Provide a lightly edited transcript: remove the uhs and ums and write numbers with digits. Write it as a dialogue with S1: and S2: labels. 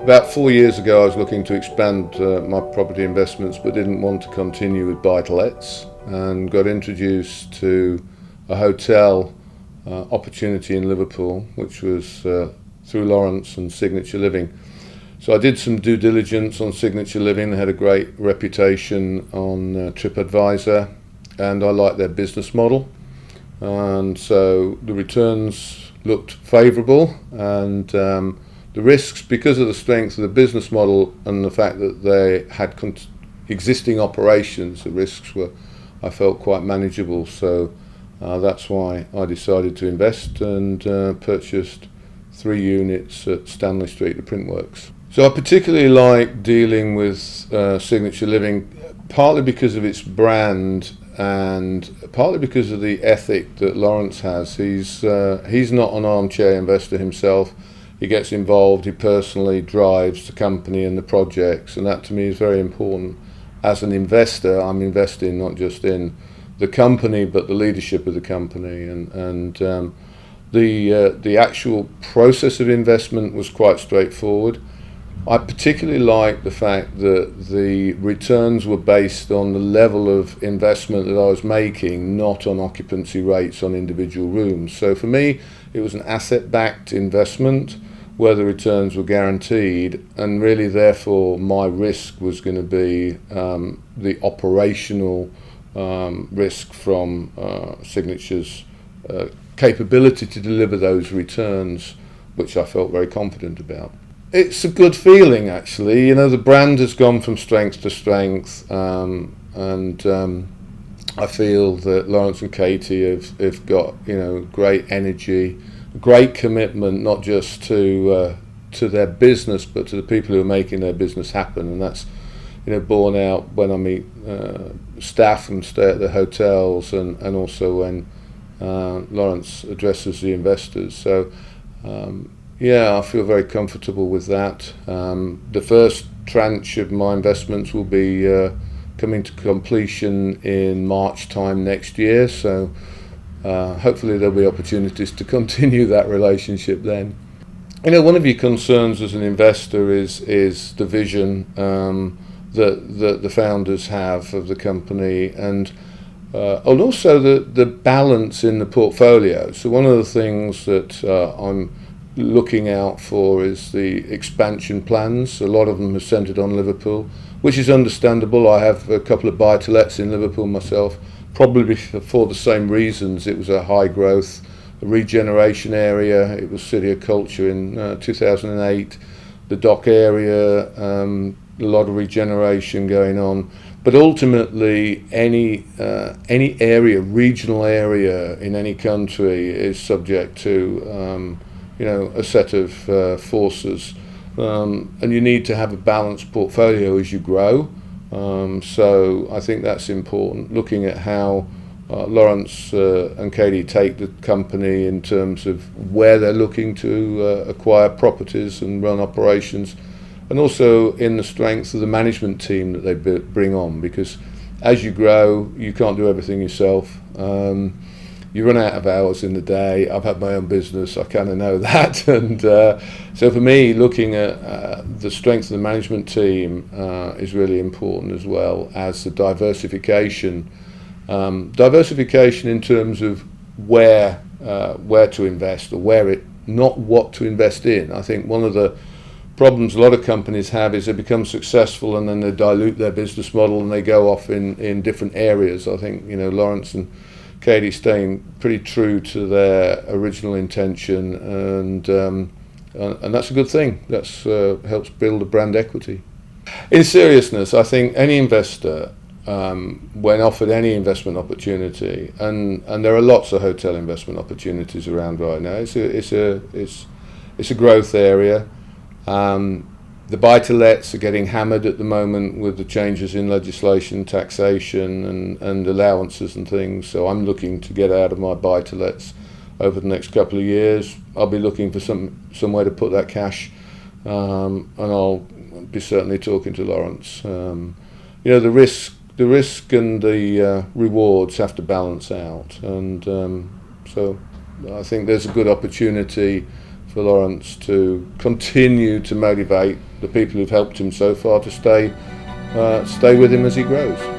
S1: About 4 years ago, I was looking to expand my property investments, but didn't want to continue with buy-to-lets, and got introduced to a hotel opportunity in Liverpool, which was through Lawrence and Signature Living. So I did some due diligence on Signature Living. They had a great reputation on TripAdvisor, and I liked their business model. And so the returns looked favourable, and the risks, because of the strength of the business model and the fact that they had existing operations, the risks were, I felt, quite manageable. So that's why I decided to invest and purchased 3 units at Stanley Street, the Printworks. So I particularly like dealing with Signature Living, partly because of its brand and partly because of the ethic that Lawrence has. He's not an armchair investor himself. He gets involved, he personally drives the company and the projects, and that to me is very important. As an investor, I'm investing not just in the company but the leadership of the company, and the actual process of investment was quite straightforward. I particularly like the fact that the returns were based on the level of investment that I was making, not on occupancy rates on individual rooms. So for me, it was an asset-backed investment where the returns were guaranteed, and really therefore my risk was going to be the operational risk from Signature's capability to deliver those returns, which I felt very confident about. It's a good feeling, actually. You know, the brand has gone from strength to strength, and I feel that Lawrence and Katie have got, you know, great energy, great commitment, not just to their business but to the people who are making their business happen, and that's, you know, borne out when I meet staff and stay at the hotels, and also when Lawrence addresses the investors. So yeah, I feel very comfortable with that. The first tranche of my investments will be coming to completion in March time next year, so hopefully there'll be opportunities to continue that relationship then. You know, one of your concerns as an investor is the vision that the founders have of the company, and also the balance in the portfolio. So one of the things that I'm looking out for is the expansion plans. A lot of them are centred on Liverpool, which is understandable. I have a couple of buy-to-lets in Liverpool myself, probably for the same reasons. It was a high growth regeneration area. It was City of Culture in 2008. The dock area, a lot of regeneration going on. But ultimately, any area, regional area in any country is subject to you know, a set of forces, and you need to have a balanced portfolio as you grow. So I think that's important, looking at how Lawrence and Katie take the company in terms of where they're looking to acquire properties and run operations, and also in the strength of the management team that they bring on, because as you grow you can't do everything yourself. You run out of hours in the day. I've had my own business, I kind of know that, and so for me, looking at the strength of the management team is really important, as well as the diversification in terms of where to invest, or not what to invest in. I think one of the problems a lot of companies have is they become successful and then they dilute their business model and they go off in different areas. I think, you know, Lawrence and Katie staying pretty true to their original intention, and that's a good thing. That's helps build a brand equity. In seriousness, I think any investor, when offered any investment opportunity, and there are lots of hotel investment opportunities around right now. It's a growth area. The buy-to-lets are getting hammered at the moment with the changes in legislation, taxation and allowances and things. So I'm looking to get out of my buy-to-lets over the next couple of years. I'll be looking for somewhere to put that cash, and I'll be certainly talking to Lawrence. You know, the risk and the rewards have to balance out, and so I think there's a good opportunity for Lawrence to continue to motivate the people who've helped him so far to stay with him as he grows.